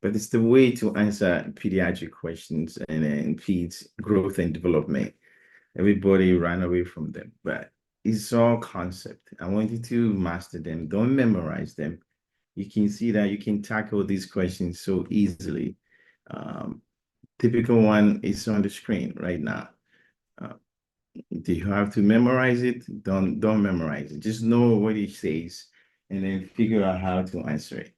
but it's the way to answer pediatric questions and then peds growth and development. Everybody ran away from them, but it's all concept. I want you to master them. Don't memorize them. You can see that you can tackle these questions so easily. Um, Typical one is on the screen right now. Uh, do you have to memorize it? Don't memorize it. Just know what it says and then figure out how to answer it.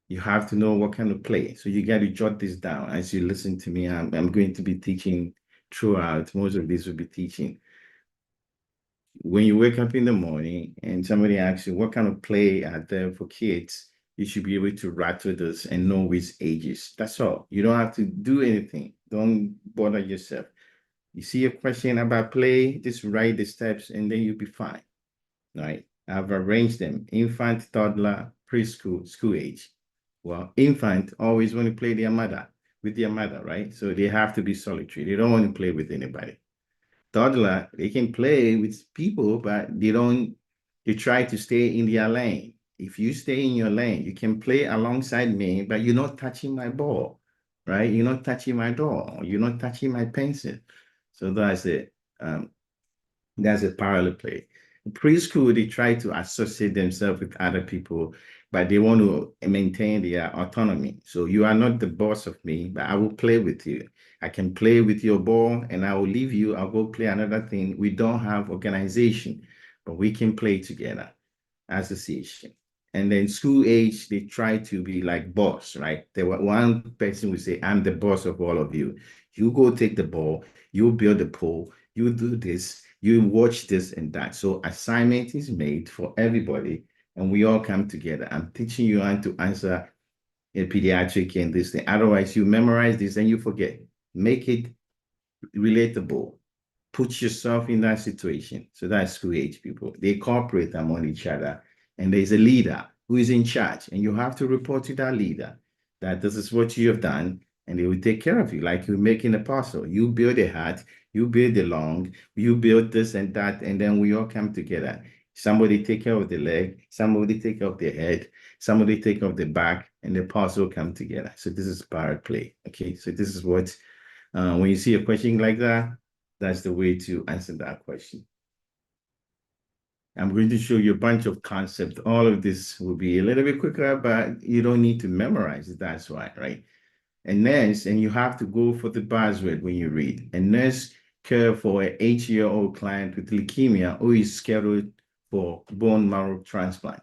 You have to know what kind of play. So you got to jot this down as you listen to me. I'm going to be teaching throughout. Most of this will be teaching. When you wake up in the morning and somebody asks you what kind of play are there for kids, you should be able to rattle this and know which ages. That's all. You don't have to do anything. Don't bother yourself. You see a question about play, just write the steps and then you'll be fine. All right. I've arranged them: infant, toddler, preschool, school age. Well, infant always want to play with their mother, right? So they have to be solitary. They don't want to play with anybody. Toddler, they can play with people, but they try to stay in their lane. If you stay in your lane, you can play alongside me, but you're not touching my ball, right? You're not touching my doll. You're not touching my pencil. So that's it. That's a parallel play. In preschool, they try to associate themselves with other people, but they want to maintain their autonomy. So you are not the boss of me, but I will play with you. I can play with your ball and I will leave you. I'll go play another thing. We don't have organization, but we can play together, association. And then school age, they try to be like boss, right? There were one person would say, I'm the boss of all of you. You go take the ball, you build the pole, you do this, you watch this and that. So assignment is made for everybody and we all come together. I'm teaching you how to answer a pediatric and this thing. Otherwise, you memorize this and you forget. Make it relatable. Put yourself in that situation. So that's school age people. They cooperate among each other. And there's a leader who is in charge. And you have to report to that leader that this is what you have done. And they will take care of you, like you're making a puzzle. You build a hat, you build the long, you build this and that, and then we all come together. Somebody take care of the leg, somebody take care of the head, somebody take care of the back, and the puzzle come together. So this is power play. Okay, so this is what, when you see a question like that, that's the way to answer that question. I'm going to show you a bunch of concepts. All of this will be a little bit quicker, but you don't need to memorize it. That's why, right? A nurse, and you have to go for the buzzword when you read. A nurse care for an 8-year-old client with leukemia who is scheduled for bone marrow transplant.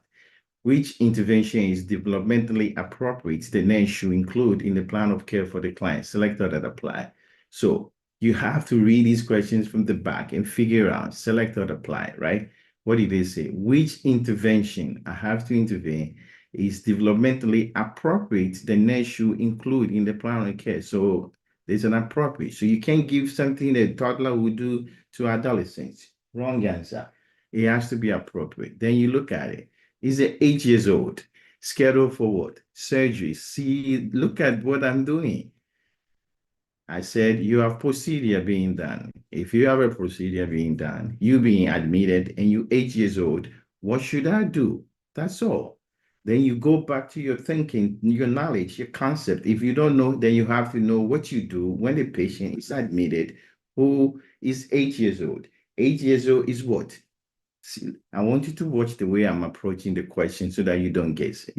Which intervention is developmentally appropriate the nurse should include in the plan of care for the client? Select that apply. So you have to read these questions from the back and figure out, select or apply, right? What did they say? Which intervention I have to intervene is developmentally appropriate the nurse should include in the plan of care? So there's an appropriate. So you can't give something that a toddler would do to adolescents. Wrong answer. It has to be appropriate. Then you look at it. Is it 8 years old? Scheduled for what? Surgery. See, look at what I'm doing. I said you have procedure being done. If you have a procedure being done, you being admitted and you 8 years old, what should I do? That's all. Then you go back to your thinking, your knowledge, your concept. If you don't know, then you have to know what you do when the patient is admitted who is 8 years old. 8 years old is what? See, I want you to watch the way I'm approaching the question so that you don't guess.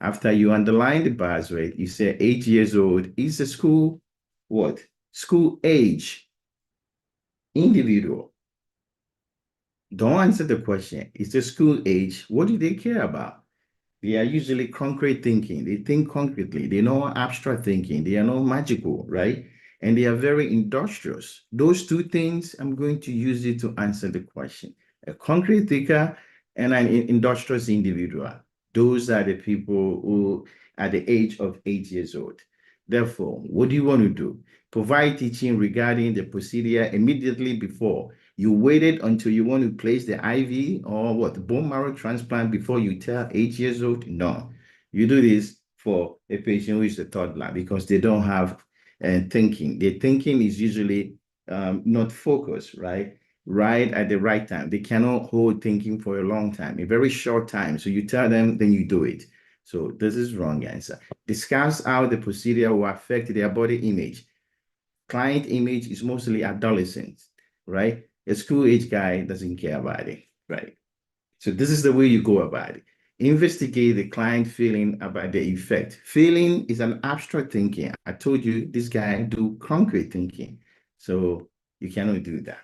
After you underline the buzzword, you say 8 years old is a school, what? School age, individual. Don't answer the question. It's a school age. What do they care about? They are usually concrete thinking. They think concretely. They know abstract thinking. They are not magical, right? And they are very industrious. Those two things, I'm going to use it to answer the question. A concrete thinker and an industrious individual. Those are the people who are the age of 8 years old. Therefore, what do you want to do? Provide teaching regarding the procedure immediately before. You waited until you want to place the IV or what, bone marrow transplant before you tell 8 years old? No. You do this for a patient who is a toddler because they don't have thinking. Their thinking is usually not focused, right? Right at the right time. They cannot hold thinking for a long time, a very short time. So you tell them, then you do it. So this is wrong answer. Discuss how the procedure will affect their body image. Client image is mostly adolescents, right? A school age guy doesn't care about it, right? So this is the way you go about it. Investigate the client feeling about the effect. Feeling is an abstract thinking. I told you this guy do concrete thinking. So you cannot do that.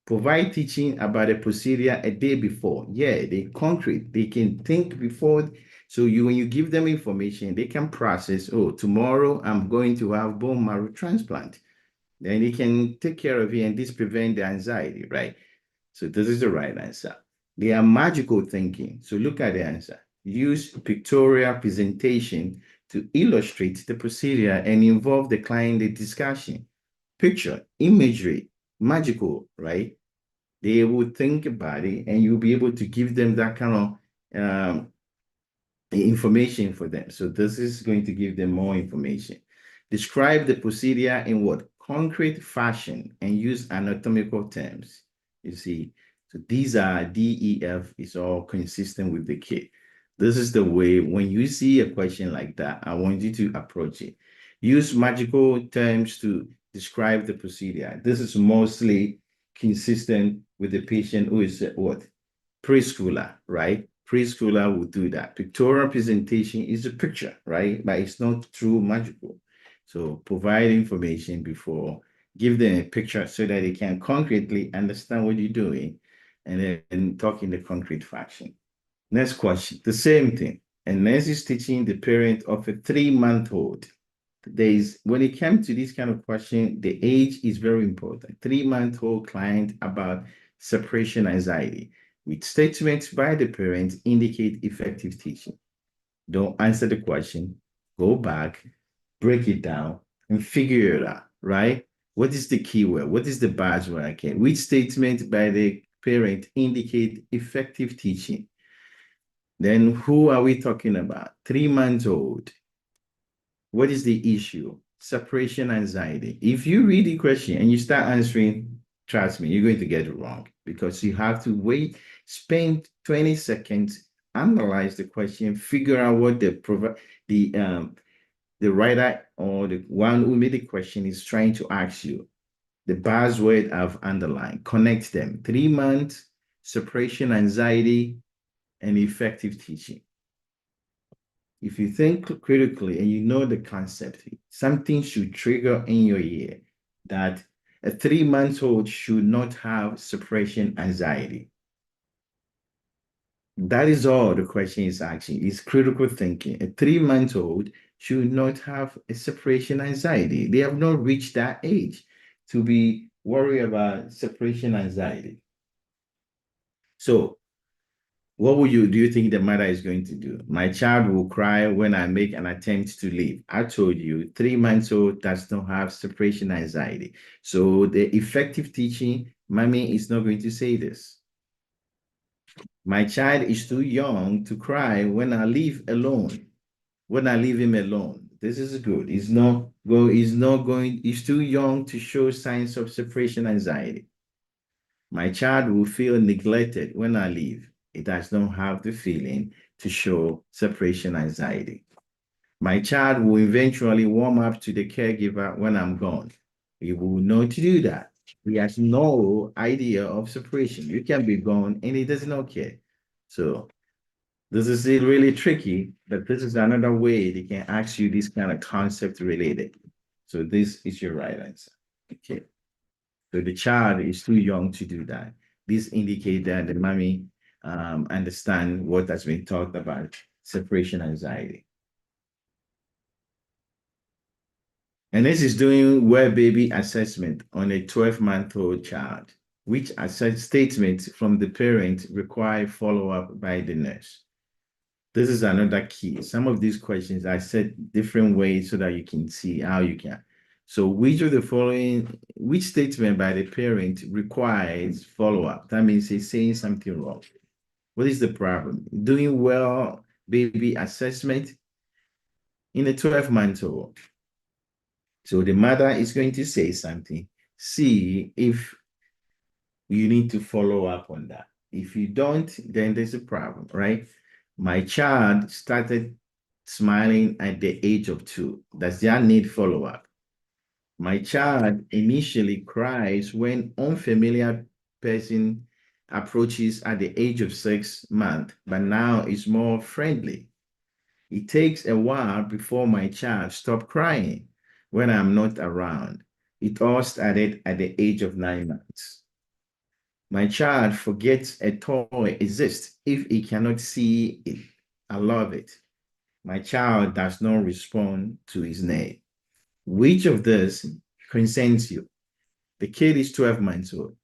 Provide teaching about a procedure a day before. Yeah, they concrete. They can think before. So when you give them information, they can process, oh, tomorrow I'm going to have bone marrow transplant. Then they can take care of it and this prevent the anxiety, right? So this is the right answer. They are magical thinking. So look at the answer. Use pictorial presentation to illustrate the procedure and involve the client in the discussion. Picture, imagery, magical, right? They will think about it and you'll be able to give them that kind of information for them. So this is going to give them more information. Describe the procedure in what? Concrete fashion and use anatomical terms. You see, so these are DEF is all consistent with the kid. This is the way when you see a question like that, I want you to approach it. Use magical terms to describe the procedure. This is mostly consistent with the patient who is what? Preschooler, right? Preschooler will do that. Pictorial presentation is a picture, right? But it's not true magical. So provide information before, give them a picture so that they can concretely understand what you're doing and then talk in the concrete fashion. Next question, the same thing. A nurse is teaching the parent of a 3-month-old. When it comes to this kind of question, the age is very important. 3-month-old client about separation anxiety with statements by the parent indicate effective teaching. Don't answer the question, go back, break it down, and figure it out, right? What is the keyword? What is the buzzword? Okay, which statement by the parent indicate effective teaching? Then who are we talking about? 3 months old. What is the issue? Separation anxiety. If you read the question and you start answering, trust me, you're going to get it wrong because you have to wait, spend 20 seconds, analyze the question, figure out what the writer or the one who made the question is trying to ask you. The buzzword I've underlined, connect them. 3 months, separation anxiety, and effective teaching. If you think critically and you know the concept, something should trigger in your ear that a 3-month-old should not have separation anxiety. That is all the question is asking. It's critical thinking. A 3-month-old should not have a separation anxiety. They have not reached that age to be worried about separation anxiety. So what do you think the mother is going to do? My child will cry when I make an attempt to leave. I told you 3-month-old does not have separation anxiety. So the effective teaching, mommy is not going to say this. My child is too young to cry when I leave alone. When I leave him alone. This is good. He's too young to show signs of separation anxiety. My child will feel neglected when I leave. It does not have the feeling to show separation anxiety. My child will eventually warm up to the caregiver when I'm gone. He will know to do that. He has no idea of separation. You can be gone and he does not care. So this is really tricky, but this is another way they can ask you this kind of concept related. So this is your right answer. Okay. So the child is too young to do that. This indicates that the mommy understand what has been talked about, separation anxiety. And this is doing well baby assessment on a 12-month-old child, which statements from the parent require follow-up by the nurse. This is another key. Some of these questions I said different ways so that you can see how you can. So which statement by the parent requires follow-up? That means he's saying something wrong. What is the problem? Doing well baby assessment in a 12-month-old. So the mother is going to say something. See if you need to follow up on that. If you don't, then there's a problem, right? My child started smiling at the age of 2. Does that need follow-up? My child initially cries when unfamiliar person approaches at the age of 6 months, but now is more friendly. It takes a while before my child stops crying when I'm not around. It all started at the age of 9 months. My child forgets a toy exists if he cannot see it. I love it. My child does not respond to his name. Which of these concerns you? The kid is 12 months old.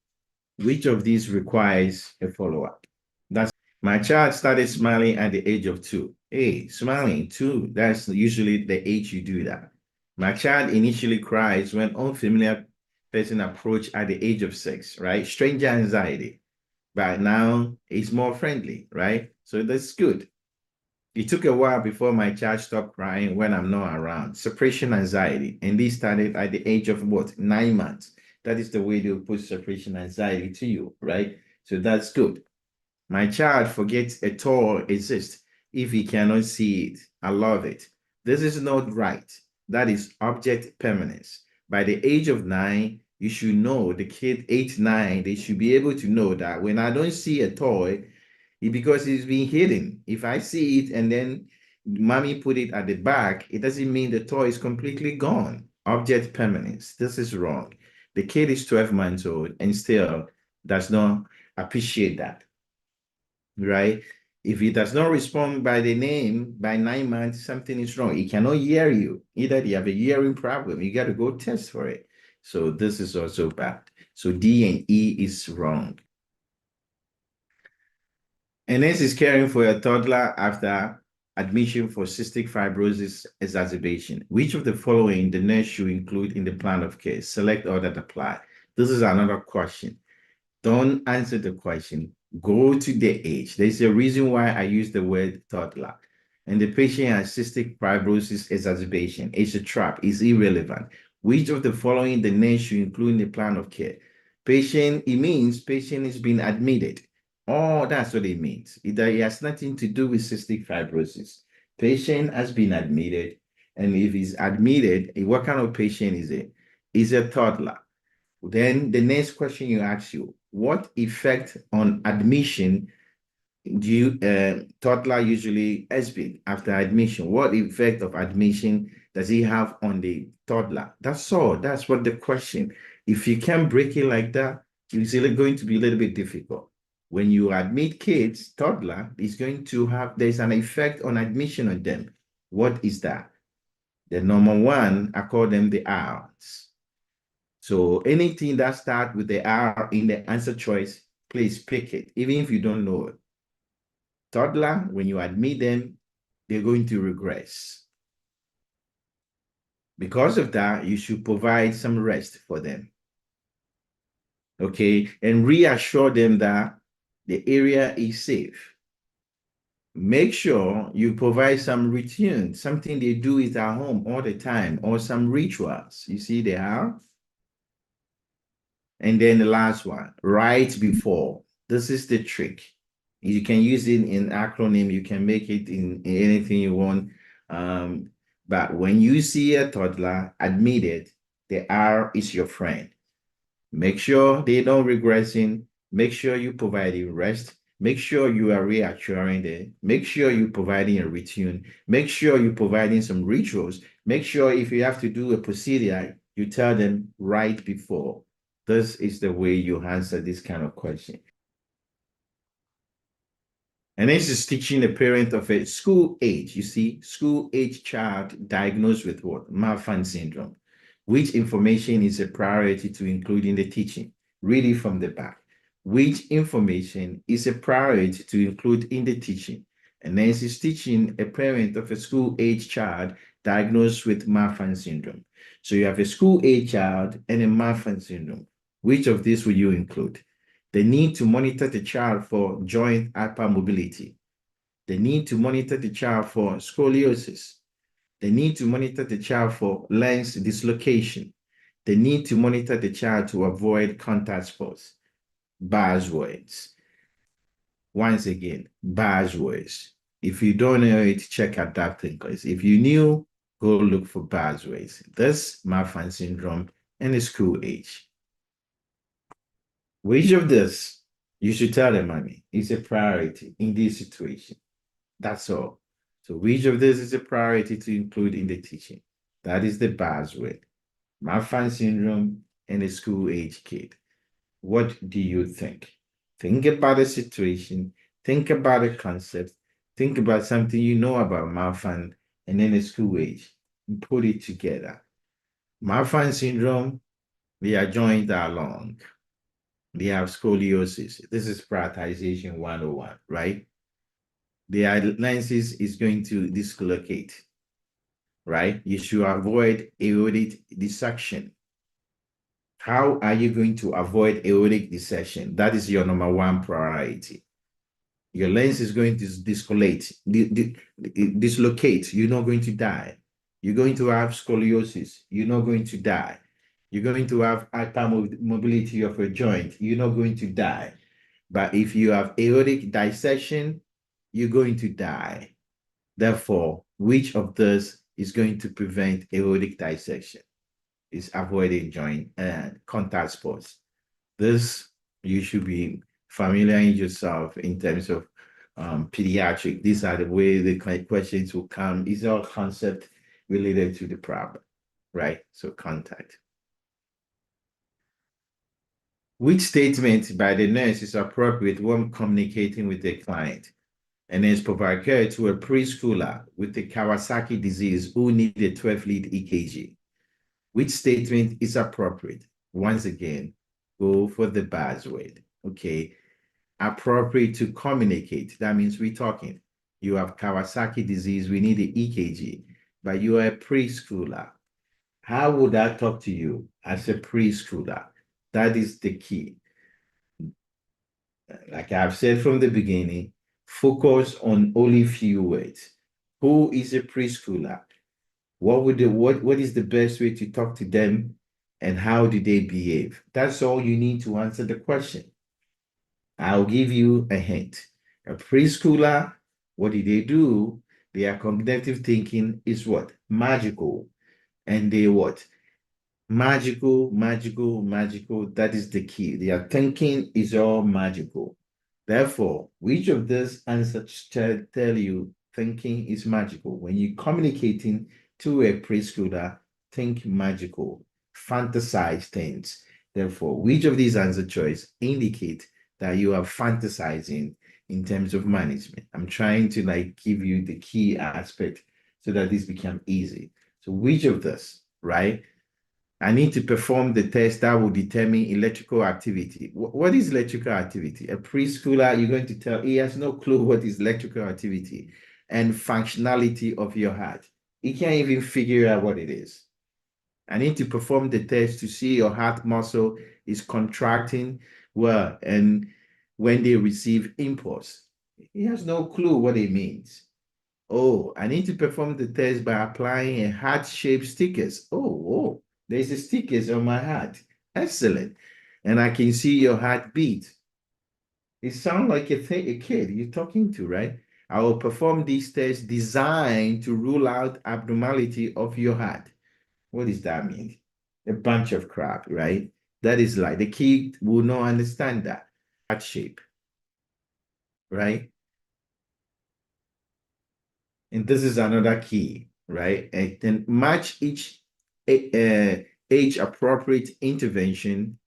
Which of these requires a follow-up? That's my child started smiling at the age of 2. Hey, smiling 2, that's usually the age you do that. My child initially cries when unfamiliar person approach at the age of 6, right? Stranger anxiety. But now it's more friendly, right? So that's good. It took a while before my child stopped crying when I'm not around. Separation anxiety. And this started at the age of what? 9 months. That is the way they'll put separation anxiety to you, right? So that's good. My child forgets a toy exists if he cannot see it. I love it. This is not right. That is object permanence. By the age of 9, you should know the kid 8, 9, they should be able to know that when I don't see a toy, because it's been hidden. If I see it and then mommy put it at the back, it doesn't mean the toy is completely gone. Object permanence. This is wrong. The kid is 12 months old and still does not appreciate that, right? If he does not respond by the name by 9 months, something is wrong. He cannot hear you. Either you have a hearing problem. You got to go test for it. So this is also bad. So D and E is wrong. And this is caring for a toddler after admission for cystic fibrosis exacerbation. Which of the following the nurse should include in the plan of care? Select all that apply. This is another question. Don't answer the question. Go to the age. There's a reason why I use the word toddler. And the patient has cystic fibrosis exacerbation. It's a trap. It's irrelevant. Which of the following the nurse should include in the plan of care? Patient, it means patient is being admitted. Oh, that's what it means. It has nothing to do with cystic fibrosis. Patient has been admitted. And if he's admitted, what kind of patient is it? Is a toddler. Then the next question you ask you, what effect on admission do you toddler usually exhibit after admission? What effect of admission does he have on the toddler? That's all. That's what the question. If you can't break it like that, it's going to be a little bit difficult. When you admit kids, toddler is going to have, there's an effect on admission on them. What is that? The number one, I call them the R's. So anything that starts with the R in the answer choice, please pick it, even if you don't know it. Toddler, when you admit them, they're going to regress. Because of that, you should provide some rest for them. Okay, and reassure them that the area is safe. Make sure you provide some routine, something they do it at home all the time, or some rituals. You see, they are. And then the last one, right before. This is the trick. You can use it in acronym. You can make it in anything you want. But when you see a toddler, admit it, the R is your friend. Make sure they don't regressing. Make sure you providing rest. Make sure you are reassuring them. Make sure you're providing a routine. Make sure you're providing some rituals. Make sure if you have to do a procedure, you tell them right before. This is the way you answer this kind of question. And this is teaching a parent of a school age, you see, school age child diagnosed with what? Marfan syndrome. Which information is a priority to include in the teaching? Read it from the back. Which information is a priority to include in the teaching? And then it's teaching a parent of a school age child diagnosed with Marfan syndrome. So you have a school age child and a Marfan syndrome. Which of these will you include? The need to monitor the child for joint hypermobility. The need to monitor the child for scoliosis. The need to monitor the child for lens dislocation. The need to monitor the child to avoid contact sports. Buzzwords. Once again, buzzwords. If you don't know it, check ADAPT NCLEX. If you knew, go look for buzzwords. This Marfan syndrome and the school age. Which of this you should tell the mommy is a priority in this situation? That's all. So which of this is a priority to include in the teaching? That is the buzzword. Marfan syndrome and a school age kid. What do you think? Think about the situation, think about the concept, think about something you know about Marfan and then the school age, and put it together. Marfan syndrome, they are joined along. They have scoliosis. This is prioritization 101, right? The lenses is going to dislocate, right? You should avoid aortic dissection. How are you going to avoid aortic dissection? That is your number one priority. Your lens is going to dislocate. You're not going to die. You're going to have scoliosis. You're not going to die. You're going to have hypermobility of a joint. You're not going to die. But if you have aortic dissection, you're going to die. Therefore, which of those is going to prevent aortic dissection? Is avoiding joint and contact sports. This you should be familiarizing yourself in terms of pediatric. These are the way the questions will come. These are concepts related to the problem, right? So contact. Which statement by the nurse is appropriate when communicating with the client? And is provide care to a preschooler with the Kawasaki disease who need a 12-lead EKG. Which statement is appropriate? Once again, go for the buzzword. Okay. Appropriate to communicate. That means we're talking. You have Kawasaki disease, we need an EKG, but you are a preschooler. How would I talk to you as a preschooler? That is the key. Like I've said from the beginning, focus on only few words. Who is a preschooler? What is the best way to talk to them and how do they behave? That's all you need to answer the question. I'll give you a hint. A preschooler, what do they do? Their cognitive thinking is what? Magical. And they what? Magical, magical, magical. That is the key. Their thinking is all magical. Therefore, which of these answers tell you thinking is magical? When you're communicating to a preschooler, think magical, fantasize things. Therefore, which of these answer choice indicate that you are fantasizing in terms of management? I'm trying to give you the key aspect so that this become easy. So which of this, right? I need to perform the test that will determine electrical activity. What is electrical activity? A preschooler, you're going to tell, he has no clue what is electrical activity and functionality of your heart. He can't even figure out what it is. I need to perform the test to see your heart muscle is contracting well and when they receive impulse. He has no clue what it means. Oh, I need to perform the test by applying a heart-shaped stickers. Oh, there's a stickers on my heart. Excellent. And I can see your heartbeat. It sounds like a kid you're talking to, right? I will perform these tests designed to rule out abnormality of your heart. What does that mean? A bunch of crap, right? That is like the kid will not understand that. Heart shape, right? And this is another key, right? And then match each age-appropriate intervention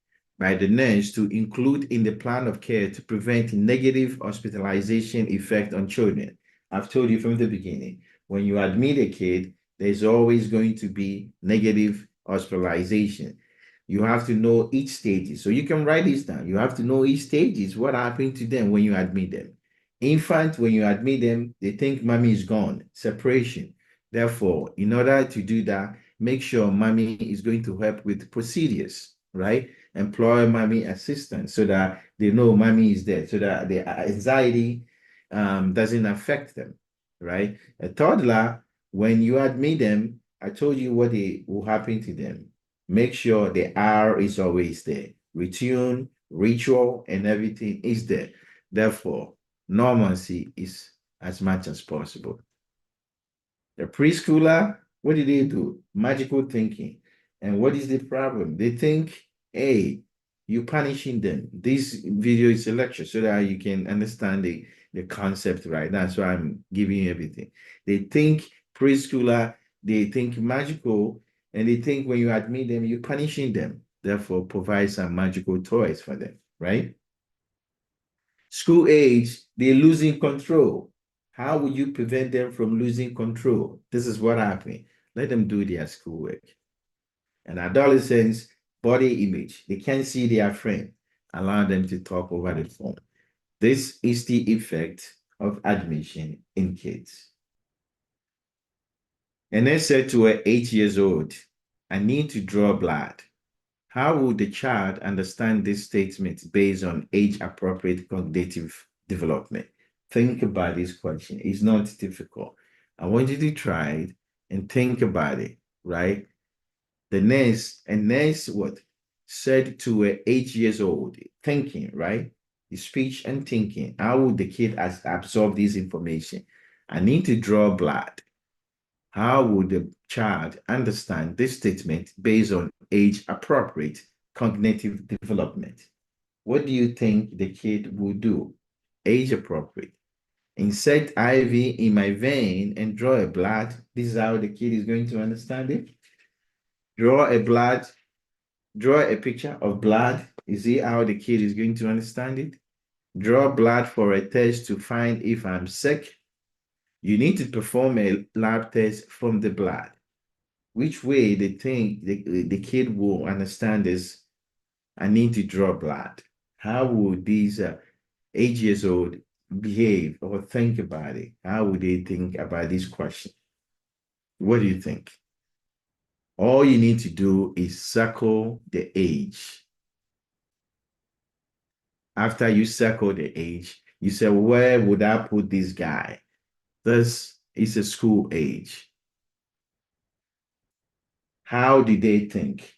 by the nurse to include in the plan of care to prevent negative hospitalization effect on children. I've told you from the beginning, when you admit a kid, there's always going to be negative hospitalization. You have to know each stages. So you can write this down. You have to know each stages, what happened to them when you admit them. Infant, when you admit them, they think mommy is gone, separation. Therefore, in order to do that, make sure mommy is going to help with procedures, right? Employ mommy assistance so that they know mommy is there, so that the anxiety doesn't affect them, right? A toddler, when you admit them, I told you what will happen to them. Make sure the R is always there. Retune, ritual, and everything is there. Therefore, normalcy is as much as possible. The preschooler, what do they do? Magical thinking. And what is the problem? They think, hey, you're punishing them. This video is a lecture so that you can understand the concept, right? That's why I'm giving you everything. They think preschooler, they think magical, and they think when you admit them, you're punishing them. Therefore, provide some magical toys for them, right? School age, they're losing control. How will you prevent them from losing control? This is what happened. Let them do their schoolwork. And adolescents, body image, they can't see their friend. Allow them to talk over the phone. This is the effect of admission in kids. And then said to her 8 years old, I need to draw blood. How would the child understand this statement based on age-appropriate cognitive development? Think about this question. It's not difficult. I want you to try it and think about it, right? The nurse what? Said to an 8 years old, thinking, right? The speech and thinking. How would the kid absorb this information? I need to draw blood. How would the child understand this statement based on age-appropriate cognitive development? What do you think the kid will do? Age-appropriate. Insert IV in my vein and draw a blood. This is how the kid is going to understand it. Draw a picture of blood. You see how the kid is going to understand it? Draw blood for a test to find if I'm sick. You need to perform a lab test from the blood. Which way they think the kid will understand this? I need to draw blood. How would these 8 years old behave or think about it? How would they think about this question? What do you think? All you need to do is circle the age. After you circle the age, you say, where would I put this guy? This is a school age. How do they think?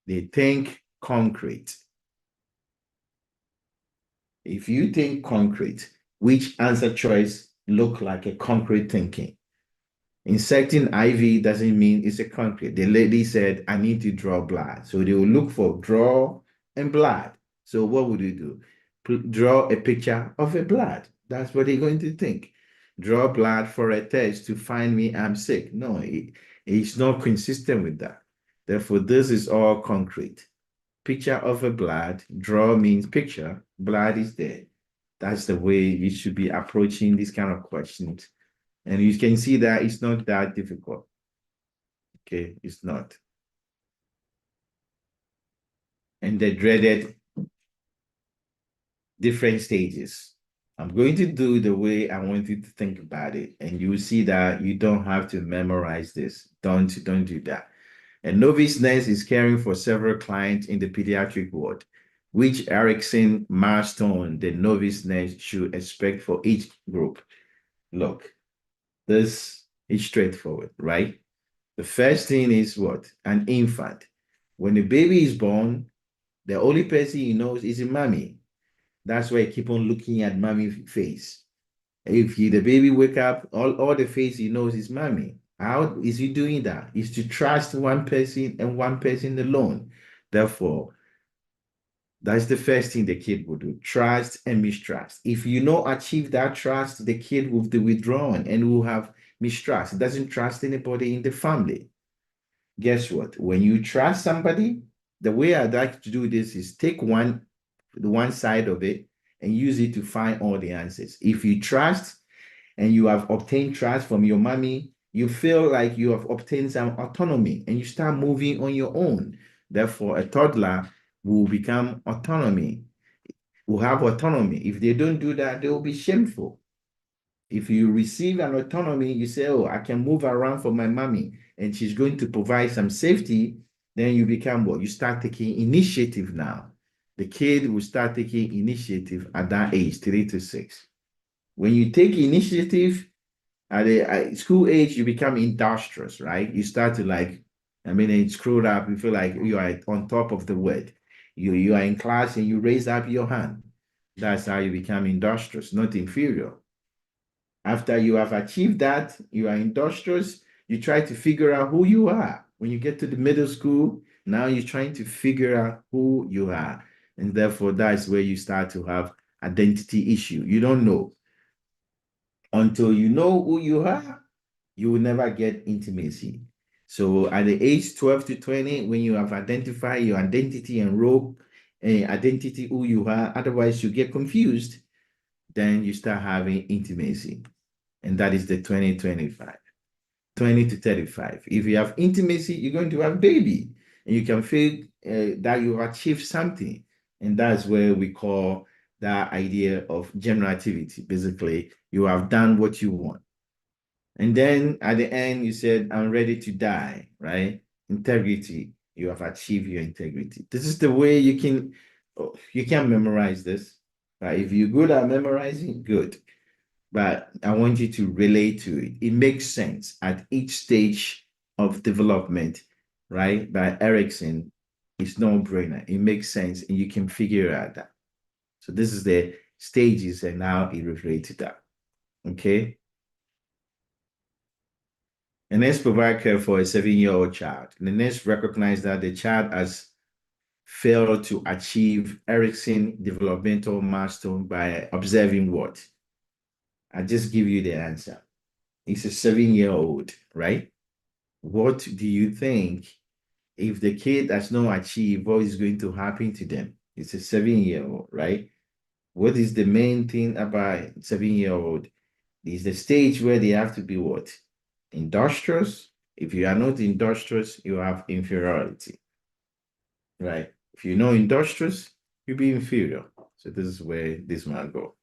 They think concrete. If you think concrete, which answer choice look like a concrete thinking? Inserting IV doesn't mean it's a concrete. The lady said, I need to draw blood. So they will look for draw and blood. So what would you do? Draw a picture of a blood. That's what they're going to think. Draw blood for a test to find me I'm sick. No, it's not consistent with that. Therefore, this is all concrete. Picture of a blood, draw means picture, blood is there. That's the way you should be approaching these kind of questions. And you can see that it's not that difficult. Okay, it's not. And the dreaded different stages. I'm going to do the way I want you to think about it. And you will see that you don't have to memorize this. Don't do that. A novice nurse is caring for several clients in the pediatric ward. Which Erikson milestone the novice nurse should expect for each group? Look, this is straightforward, right? The first thing is what? An infant. When the baby is born, the only person he knows is a mommy. That's why I keep on looking at mommy's face. If the baby wake up, all the face he knows is mommy. How is he doing that? Is to trust one person and one person alone. Therefore, that's the first thing the kid will do. Trust and mistrust. If you not achieve that trust, the kid will be withdrawn and will have mistrust. It doesn't trust anybody in the family. Guess what? When you trust somebody, the way I'd like to do this is take the one side of it and use it to find all the answers. If you trust and you have obtained trust from your mommy, you feel like you have obtained some autonomy and you start moving on your own. Therefore, a toddler will become autonomy, will have autonomy. If they don't do that, they will be shameful. If you receive an autonomy, you say, oh, I can move around for my mommy and she's going to provide some safety, then you become what? You start taking initiative now. The kid will start taking initiative at that age, 3 to 6. When you take initiative at a school age, you become industrious, right? You start to it's screwed up. You feel like you are on top of the world. You are in class and you raise up your hand. That's how you become industrious, not inferior. After you have achieved that, you are industrious, you try to figure out who you are. When you get to the middle school, now you're trying to figure out who you are. And therefore, that's where you start to have identity issue. You don't know. Until you know who you are, you will never get intimacy. So at the age 12 to 20, when you have identified your identity and role, identity who you are, otherwise you get confused, then you start having intimacy. And that is the 2025, 20 to 35. If you have intimacy, you're going to have baby. And you can feel that you've achieved something. And that's where we call that idea of generativity. Basically, you have done what you want. And then at the end, you said, I'm ready to die, right? Integrity, you have achieved your integrity. This is the way you can memorize this. Right? If you're good at memorizing, good. But I want you to relate to it. It makes sense at each stage of development, right? By Erikson, it's no-brainer. It makes sense, and you can figure out that. So this is the stages, and now it relates to that. Okay. And next, provide care for a 7-year-old child. The next, recognize that the child has failed to achieve Erikson developmental milestone by observing what? I just give you the answer. It's a 7-year-old, right? What do you think if the kid does not achieve, what is going to happen to them? It's a 7-year-old, right? What is the main thing about 7-year-old? Is the stage where they have to be what? Industrious. If you are not industrious, you have inferiority, right? If you're not industrious, you'll be inferior. So this is where this man go.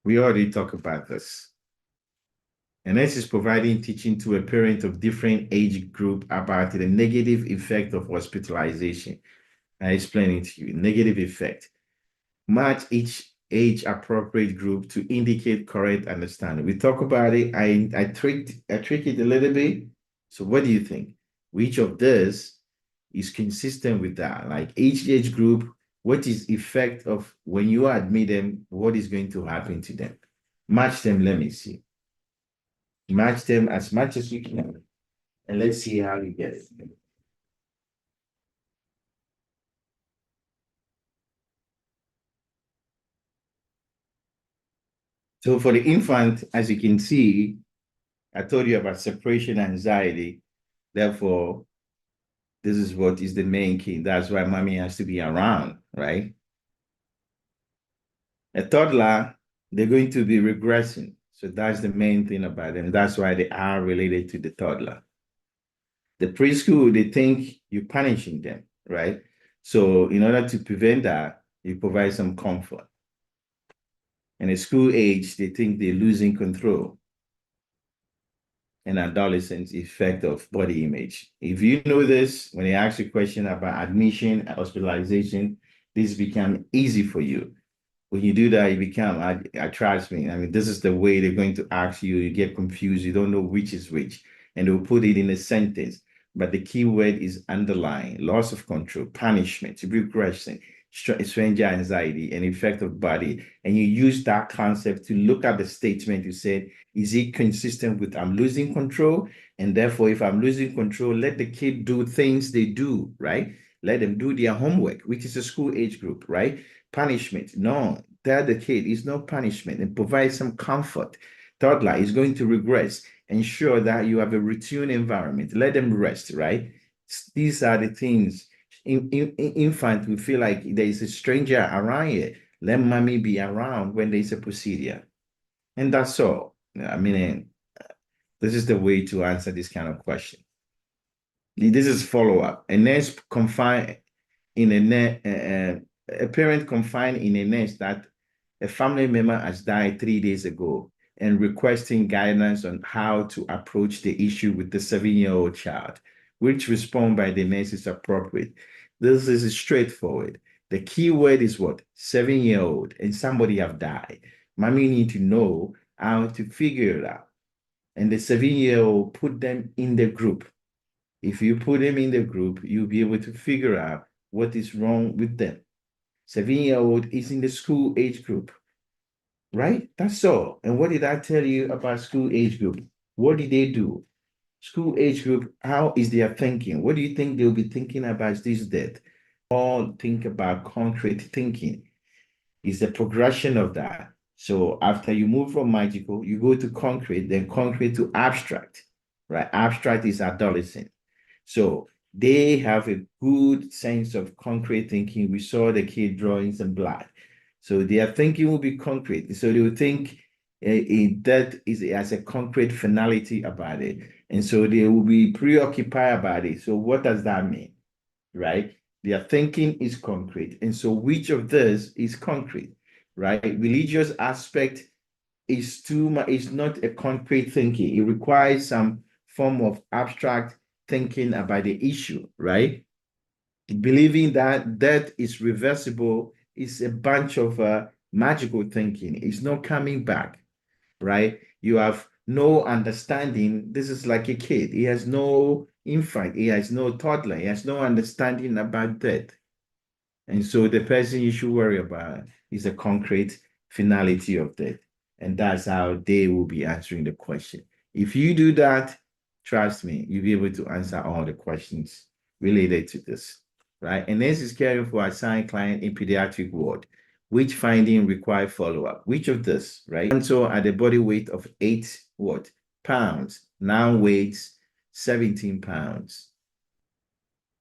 We already talked about this. And this is providing teaching to a parent of different age group about the negative effect of hospitalization. I explain it to you. Negative effect. Match each age appropriate group to indicate correct understanding. We talk about it. I trick it a little bit. So what do you think? Which of this is consistent with that? Like each age group, what is effect of when you admit them, what is going to happen to them? Match them, let me see. Match them as much as you can. And let's see how you get it. So for the infant, as you can see, I told you about separation anxiety. Therefore, this is what is the main key. That's why mommy has to be around, right? A toddler, they're going to be regressing. So that's the main thing about them. That's why they are related to the toddler. The preschool, they think you're punishing them, right? So in order to prevent that, you provide some comfort. And at school age, they think they're losing control. And adolescents, effect of body image. If you know this, when they ask you a question about admission, hospitalization, this become easy for you. When you do that, you become, trust me, I mean, this is the way they're going to ask you. You get confused. You don't know which is which. And they'll put it in a sentence. But the key word is underlying, loss of control, punishment, regression, stranger anxiety, and effect of body. And you use that concept to look at the statement you said, is it consistent with I'm losing control? And therefore, if I'm losing control, let the kid do things they do, right? Let them do their homework, which is a school age group, right? Punishment. No, tell the kid it's no punishment and provide some comfort. Toddler is going to regress. Ensure that you have a routine environment. Let them rest, right? These are the things. Infant will feel like there is a stranger around here. Let mommy be around when there's a procedure. And that's all. I mean, this is the way to answer this kind of question. This is follow-up. A nurse confined in a parent confined in a nurse that a family member has died 3 days ago and requesting guidance on how to approach the issue with the 7-year-old child, which response by the nurse is appropriate. This is straightforward. The key word is what? 7-year-old, and somebody have died. Mommy need to know how to figure it out. And the 7-year-old, put them in the group. If you put them in the group, you'll be able to figure out what is wrong with them. 7-year-old is in the school age group, right? That's all. And what did I tell you about school age group? What did they do? School age group, how is their thinking? What do you think they'll be thinking about this death? All think about concrete thinking. It's the progression of that. So after you move from magical, you go to concrete, then concrete to abstract, right? Abstract is adolescent. So they have a good sense of concrete thinking. We saw the kid drawing some blood. So their thinking will be concrete. So they will think that is as a concrete finality about it. And so they will be preoccupied about it. So what does that mean? Right? Their thinking is concrete. And so which of this is concrete? Right? Religious aspect is too much, it's not a concrete thinking. It requires some form of abstract thinking about the issue, right? Believing that death is reversible is a bunch of magical thinking. It's not coming back, right? You have no understanding. This is like a kid. He has no infant. He has no toddler. He has no understanding about death. And so the person you should worry about is the concrete finality of death. And that's how they will be answering the question. If you do that, trust me, you'll be able to answer all the questions related to this, right? And this is caring for assigned client in pediatric ward. Which finding require follow-up? Which of this, right? And so at the body weight of 8 what? Pounds, now weighs 17 pounds.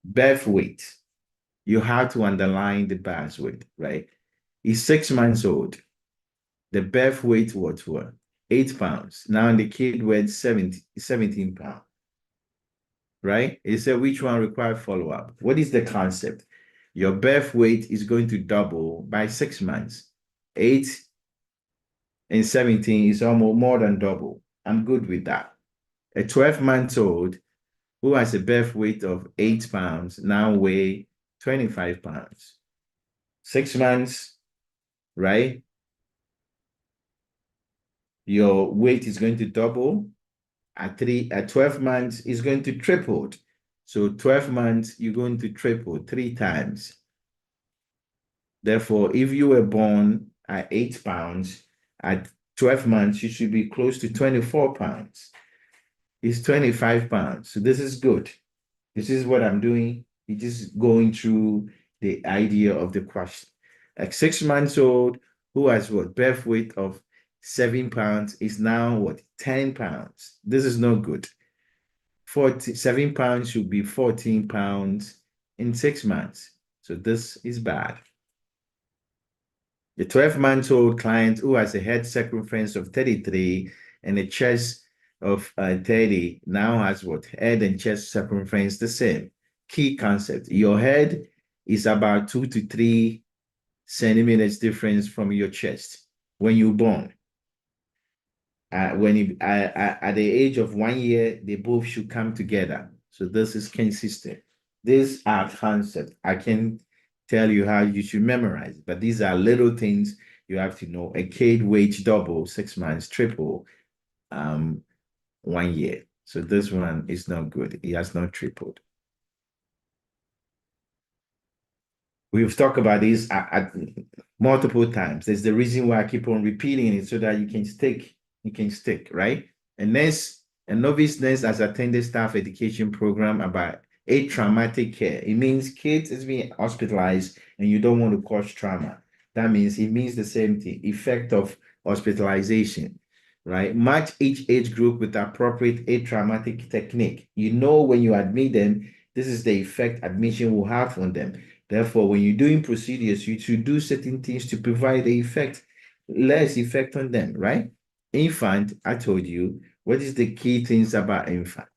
Birth weight, you have to underline the birth weight, right? He's 6 months old. The birth weight was what? 8 pounds. Now the kid weighed 17 pounds, right? He said, which one requires follow-up? What is the concept? Your birth weight is going to double by 6 months. 8 and 17 is almost more than double. I'm good with that. A 12-month-old who has a birth weight of 8 pounds now weigh 25 pounds. 6 months, right? Your weight is going to double. At 12 months, it's going to triple. So 12 months, you're going to triple 3 times. Therefore, if you were born at 8 pounds, at 12 months, you should be close to 24 pounds. It's 25 pounds. So this is good. This is what I'm doing. It's just going through the idea of the question. A 6 months old who has what? Birth weight of 7 pounds is now what? 10 pounds. This is not good. 7 pounds should be 14 pounds in 6 months. So this is bad. The 12-month-old client who has a head circumference of 33 and a chest of 30 now has what? Head and chest circumference the same. Key concept. Your head is about 2 to 3 centimeters difference from your chest when you're born. At the age of 1 year, they both should come together. So this is consistent. These are concepts. I can tell you how you should memorize, but these are little things you have to know. A kid weighs double, 6 months, triple, 1 year. So this one is not good. It has not tripled. We've talked about this at multiple times. There's the reason why I keep on repeating it so that you can stick, right? And next, a novice nurse has attended staff education program about atraumatic care. It means kids is being hospitalized and you don't want to cause trauma. That means it means the same thing, effect of hospitalization, right? Match each age group with appropriate atraumatic technique. You know when you admit them, this is the effect admission will have on them. Therefore, when you're doing procedures, you should do certain things to provide the effect, less effect on them, right? Infant, I told you, what is the key things about infant?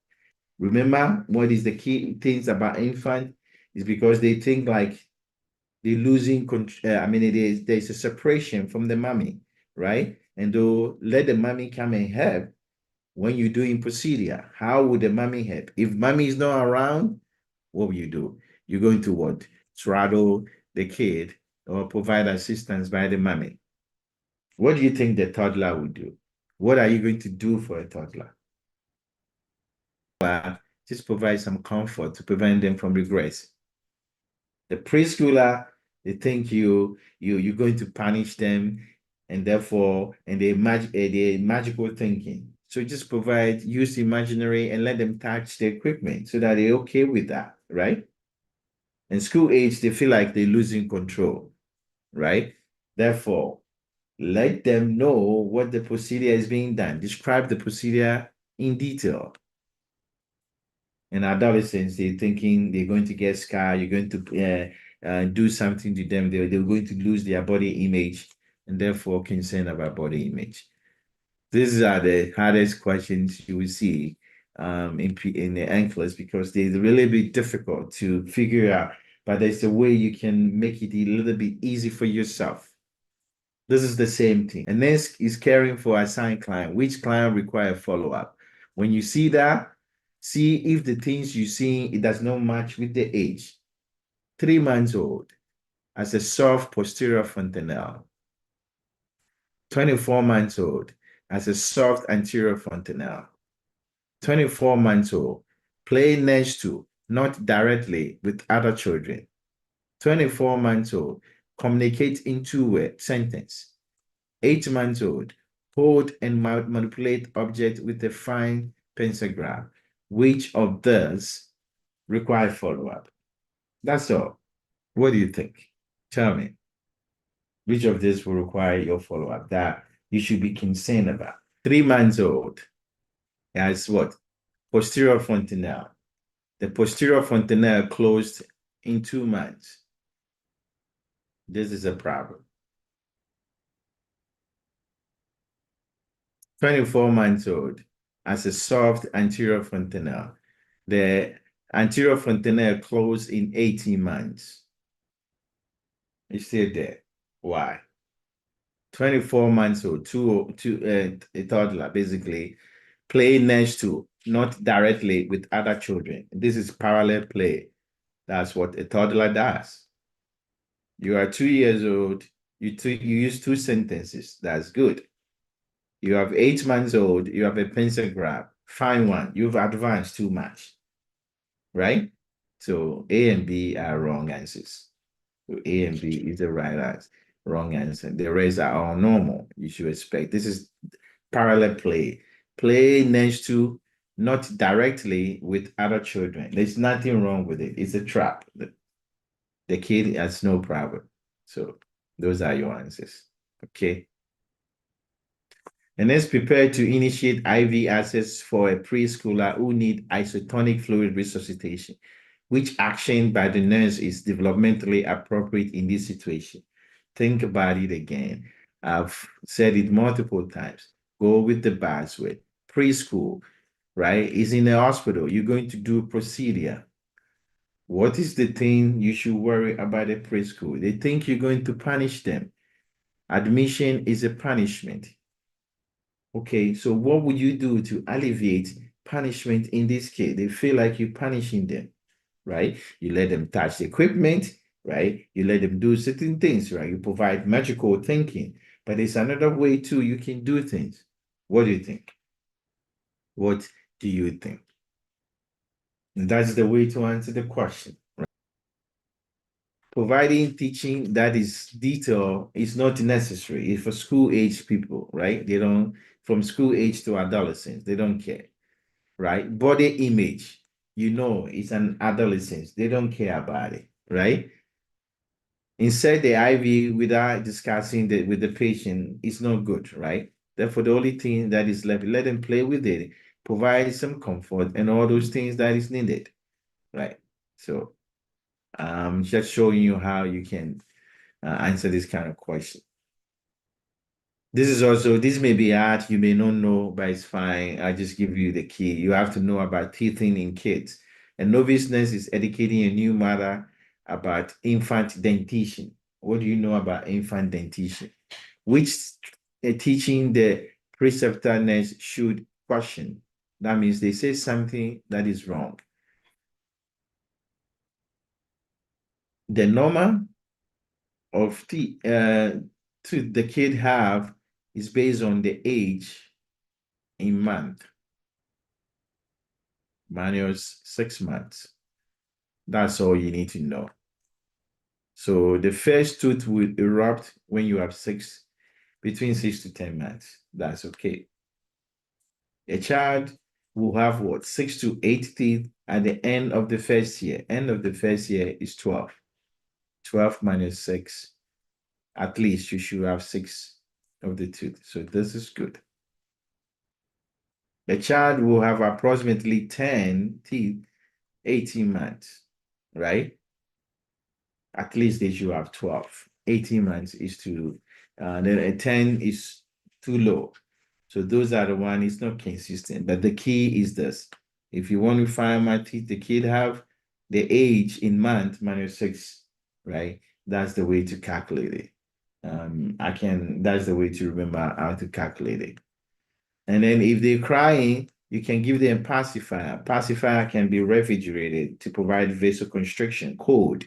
Remember, what is the key things about infant? Is because they think like they're losing control. There's a separation from the mommy, right? And they'll let the mommy come and help when you're doing procedure. How would the mommy help? If mommy is not around, what will you do? You're going to what? Straddle the kid or provide assistance by the mommy. What do you think the toddler would do? What are you going to do for a toddler? Just provide some comfort to prevent them from regress. The preschooler They think you're going to punish them, and therefore, and they magical thinking. So just provide, use imaginary and let them touch the equipment so that they're okay with that, right? In school age, they feel like they're losing control, right? Therefore, let them know what the procedure is being done. Describe the procedure in detail. And adolescents, they're thinking they're going to get scarred, you're going to do something to them, they're going to lose their body image, and therefore concerned about body image. These are the hardest questions you will see in the NCLEX because they're really be difficult to figure out, but there's a way you can make it a little bit easy for yourself. This is the same thing. And next is caring for assigned client. Which client require follow-up? When you see that, see if the things you see, it does not match with the age. 3 months old as a soft posterior fontanelle. 24 months old as a soft anterior fontanelle. 24 months old, play next to, not directly with other children. 24 months old, communicate in two-word sentence. 8 months old, hold and manipulate object with a fine pencil grab. Which of those require follow-up? That's all. What do you think? Tell me. Which of these will require your follow-up that you should be concerned about? 3 months old has what? Posterior fontanelle. The posterior fontanelle closed in 2 months. This is a problem. 24 months old as a soft anterior fontanelle. The anterior fontanelle closed in 18 months. It's still there. Why? 24 months old, a toddler, basically, play next to, not directly with other children. This is parallel play. That's what a toddler does. You are 2 years old, you use 2 sentences. That's good. You have 8 months old, you have a pencil grab. Fine one. You've advanced too much, right? So A and B are wrong answers. So A and B is the right answer. Wrong answer. The rest are all normal. You should expect. This is parallel play. Play next to, not directly with other children. There's nothing wrong with it. It's a trap. The kid has no problem. So those are your answers. Okay. And let's prepare to initiate IV access for a preschooler who need isotonic fluid resuscitation. Which action by the nurse is developmentally appropriate in this situation? Think about it again. I've said it multiple times. Go with the buzzword. Preschool, right? Is in the hospital. You're going to do procedure. What is the thing you should worry about a preschool? They think you're going to punish them. Admission is a punishment. Okay, so what would you do to alleviate punishment in this case? They feel like you're punishing them, right? You let them touch the equipment, right? You let them do certain things, right? You provide magical thinking, but there's another way too you can do things. What do you think? What do you think? And that's the way to answer the question. Right? Providing teaching that is detailed is not necessary. It's for school age people, right? They don't, from school age to adolescents, they don't care, right? Body image, you know, it's an adolescent. They don't care about it, right? Insert the IV without discussing with the patient is not good, right? Therefore, the only thing that is left, let them play with it, provide some comfort and all those things that is needed, right? So I'm just showing you how you can answer this kind of question. This is also, this may be hard, you may not know, but it's fine. I just give you the key. You have to know about teething in kids. And novice nurse is educating a new mother about infant dentition. What do you know about infant dentition? Which teaching the preceptor nurse should question. That means they say something that is wrong. The normal of the kid have is based on the age in month. Minus 6 months. That's all you need to know. So the first tooth will erupt when you have between 6 to 10 months. That's okay. A child will have what? 6 to 8 teeth at the end of the first year. End of the first year is 12. 12 minus 6. At least you should have 6 of the tooth. So this is good. A child will have approximately 10 teeth, 18 months, right? At least they should have 12. 18 months is too, then a 10 is too low. So those are the one, it's not consistent. But the key is this. If you want to find my teeth, the kid have the age in month minus 6, right? That's the way to calculate it. That's the way to remember how to calculate it. And then if they're crying, you can give them pacifier. Pacifier can be refrigerated to provide vasoconstriction, cold,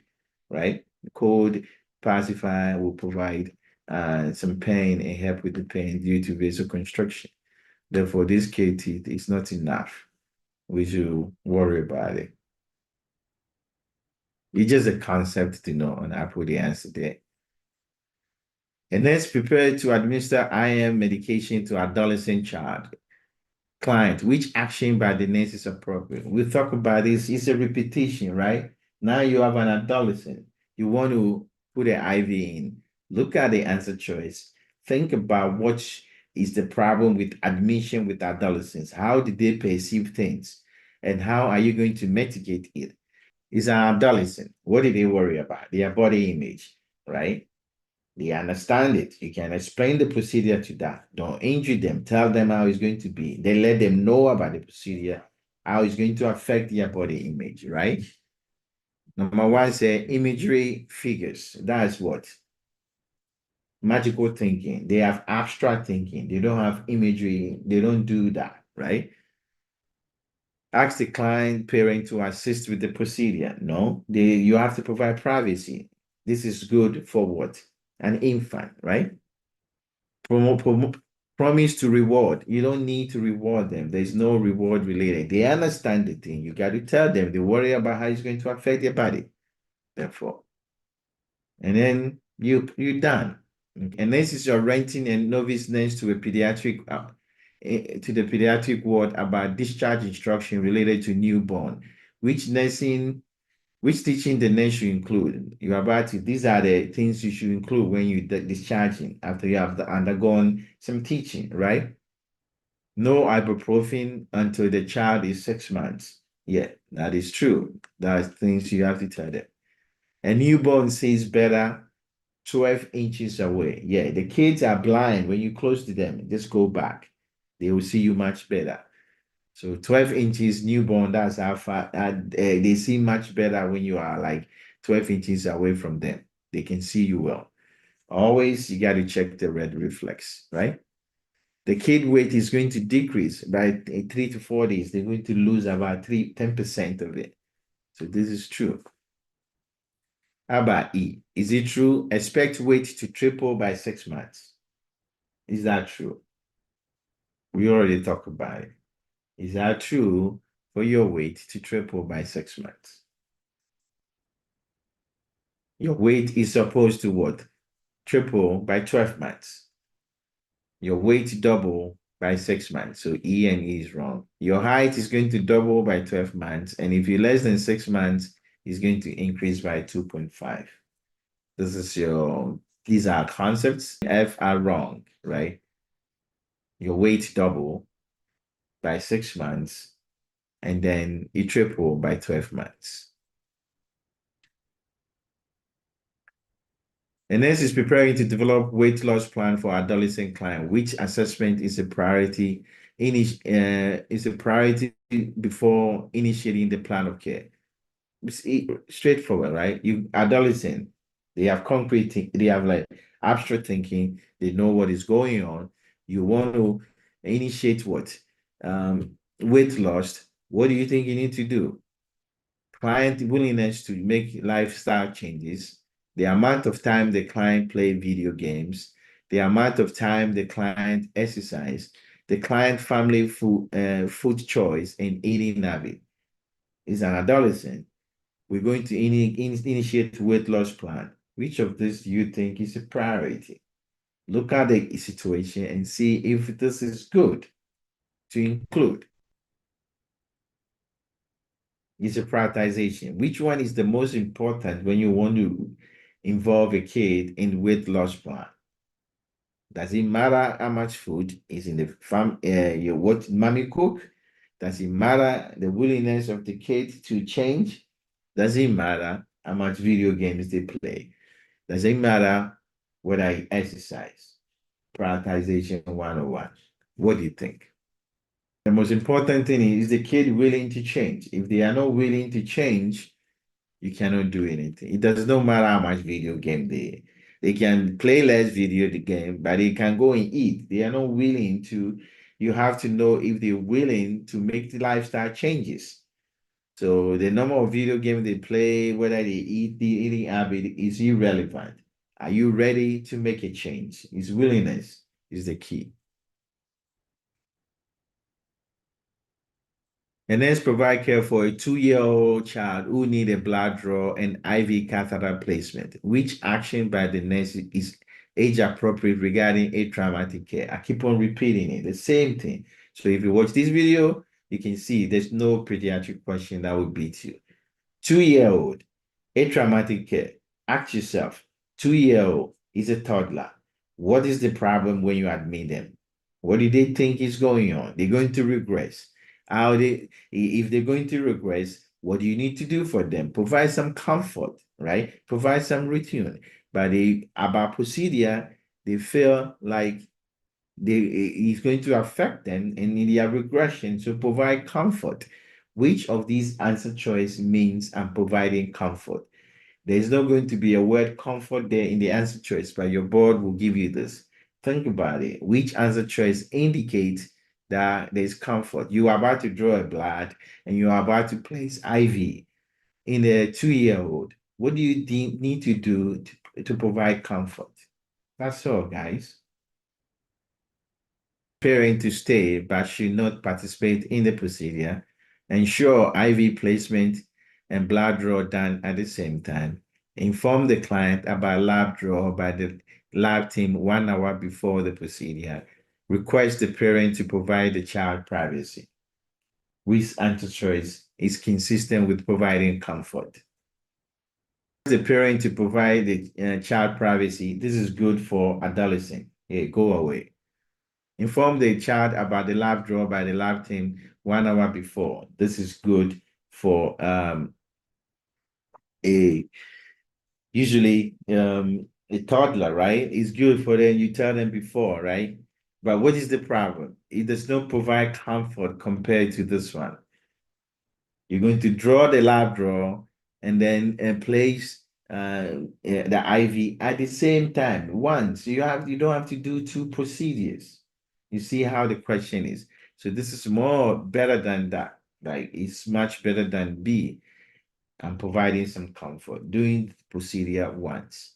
right? Cold pacifier will provide some pain and help with the pain due to vasoconstriction. Therefore, this KT is not enough. We should worry about it. It's just a concept to know, and I put the answer there. And next, prepare to administer IM medication to adolescent child. Client, which action by the nurse is appropriate? We talk about this, it's a repetition, right? Now you have an adolescent. You want to put an IV in. Look at the answer choice. Think about what is the problem with admission with adolescents. How did they perceive things? And how are you going to mitigate it? It's an adolescent. What did they worry about? Their body image, right? They understand it. You can explain the procedure to that. Don't injure them. Tell them how it's going to be. Then let them know about the procedure, how it's going to affect their body image, right? Number one, say imagery figures. That's what? Magical thinking. They have abstract thinking. They don't have imagery. They don't do that, right? Ask the client parent to assist with the procedure. No, you have to provide privacy. This is good for what? An infant, right? Promise to reward. You don't need to reward them. There's no reward related. They understand the thing. You got to tell them. They worry about how it's going to affect their body. Therefore, and then you're done. And this is your renting and novice nurse to a pediatric to the pediatric ward about discharge instruction related to newborn. Which teaching the nurse should include? These are the things you should include when you discharging after you have undergone some teaching, right? No ibuprofen until the child is 6 months. Yeah, that is true. That's things you have to tell them. A newborn sees better 12 inches away. Yeah, the kids are blind. When you close to them, just go back. They will see you much better. So 12 inches newborn, that's how far they see much better when you are like 12 inches away from them. They can see you well. Always, you got to check the red reflex, right? The kid weight is going to decrease by 3 to 4 days. They're going to lose about 10% of it. So this is true. How about E? Is it true? Expect weight to triple by 6 months. Is that true? We already talked about it. Is that true for your weight to triple by 6 months? Your weight is supposed to what? Triple by 12 months. Your weight double by 6 months. So E and E is wrong. Your height is going to double by 12 months. And if you're less than 6 months, it's going to increase by 2.5. These are concepts. F are wrong, right? Your weight double by 6 months, and then you triple by 12 months. And next is preparing to develop weight loss plan for adolescent client. Which assessment is a priority? Is a priority before initiating the plan of care. Straightforward, right? You adolescent, they have they have like abstract thinking. They know what is going on. You want to initiate what? Weight loss. What do you think you need to do? Client willingness to make lifestyle changes, the amount of time the client play video games, the amount of time the client exercise, the client family food choice and eating habit. Is an adolescent. We're going to initiate weight loss plan. Which of this do you think is a priority? Look at the situation and see if this is good to include. It's a prioritization. Which one is the most important when you want to involve a kid in weight loss plan? Does it matter how much food is in the farm, what mommy cook? Does it matter the willingness of the kid to change? Does it matter how much video games they play? Does it matter whether I exercise? Prioritization 101. What do you think? The most important thing is the kid willing to change. If they are not willing to change, you cannot do anything. It does not matter how much video game they can play less video the game, but they can go and eat. They are not willing to. You have to know if they're willing to make the lifestyle changes. So the number of video games they play, whether they eat, the eating habit is irrelevant. Are you ready to make a change? His willingness is the key. And then provide care for a 2-year-old child who need a blood draw and IV catheter placement. Which action by the nurse is age appropriate regarding atraumatic care? I keep on repeating it, the same thing. So if you watch this video, you can see there's no pediatric question that will beat you. 2-year-old, atraumatic care. Ask yourself, 2-year-old is a toddler. What is the problem when you admit them? What do they think is going on? They're going to regress. If they're going to regress, what do you need to do for them? Provide some comfort, right? Provide some routine. But about procedure, they feel like it's going to affect them in their regression. So provide comfort. Which of these answer choice means I'm providing comfort? There's not going to be a word comfort there in the answer choice, but your board will give you this. Think about it. Which answer choice indicates that there's comfort? You are about to draw a blood and you are about to place IV in a 2-year-old. What do you need to do to provide comfort? That's all, guys. Parent to stay but should not participate in the procedure. Ensure IV placement and blood draw done at the same time. Inform the client about lab draw by the lab team 1 hour before the procedure. Request the parent to provide the child privacy. Which answer choice is consistent with providing comfort? The parent to provide the child privacy. This is good for adolescent. Yeah, go away. Inform the child about the lab draw by the lab team 1 hour before. This is good for usually a toddler, right? It's good for them. You tell them before, right? But what is the problem? It does not provide comfort compared to this one. You're going to draw the lab draw and then place the IV at the same time. Once you don't have to do 2 procedures. You see how the question is. So this is more better than that. Like it's much better than B. I'm providing some comfort, doing the procedure once.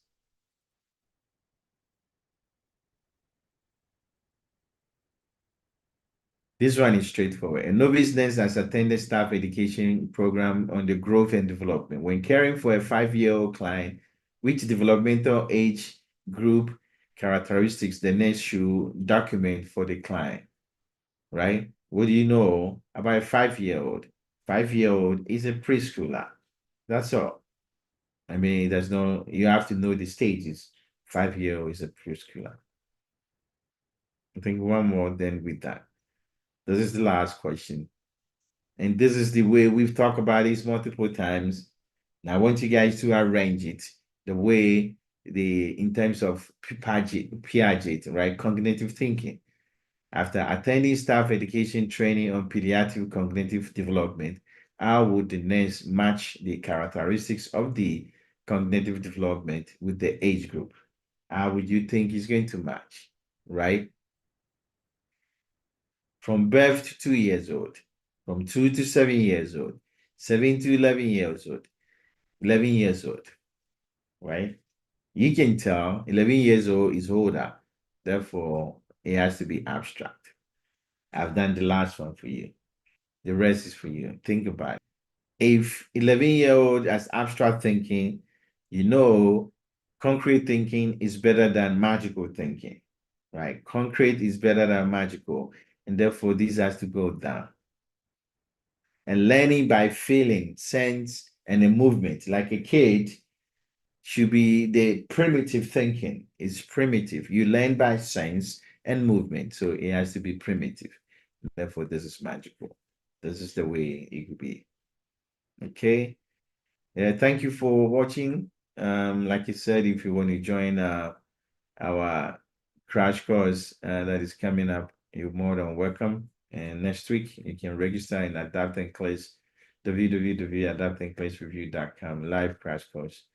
This one is straightforward. A novice nurse has attended staff education program on the growth and development. When caring for a 5-year-old client, which developmental age group characteristics the nurse should document for the client, right? What do you know about a 5-year-old? 5-year-old is a preschooler. That's all. I mean, you have to know the stages. 5-year-old is a preschooler. I think one more then with that. This is the last question. And this is the way we've talked about this multiple times. Now I want you guys to arrange it the way in terms of Piaget, right? Cognitive thinking. After attending staff education training on pediatric cognitive development, how would the nurse match the characteristics of the cognitive development with the age group? How would you think is going to match, right? From birth to 2 years old, from 2 to 7 years old, 7 to 11 years old, 11 years old, right? You can tell 11 years old is older, therefore it has to be abstract. I've done the last one for you. The rest is for you. Think about it. If 11-year-old has abstract thinking, you know Concrete thinking is better than magical thinking, right? Concrete is better than magical, and therefore this has to go down. And learning by feeling, sense, and a movement, like a kid, should be the primitive thinking. It's primitive. You learn by sense and movement, so it has to be primitive. Therefore, this is magical. This is the way it could be. Okay. Yeah, thank you for watching. Like I said, if you want to join our crash course that is coming up, you're more than welcome. And next week, you can register in ADAPT NCLEX, www.adaptnclassreview.com live crash course.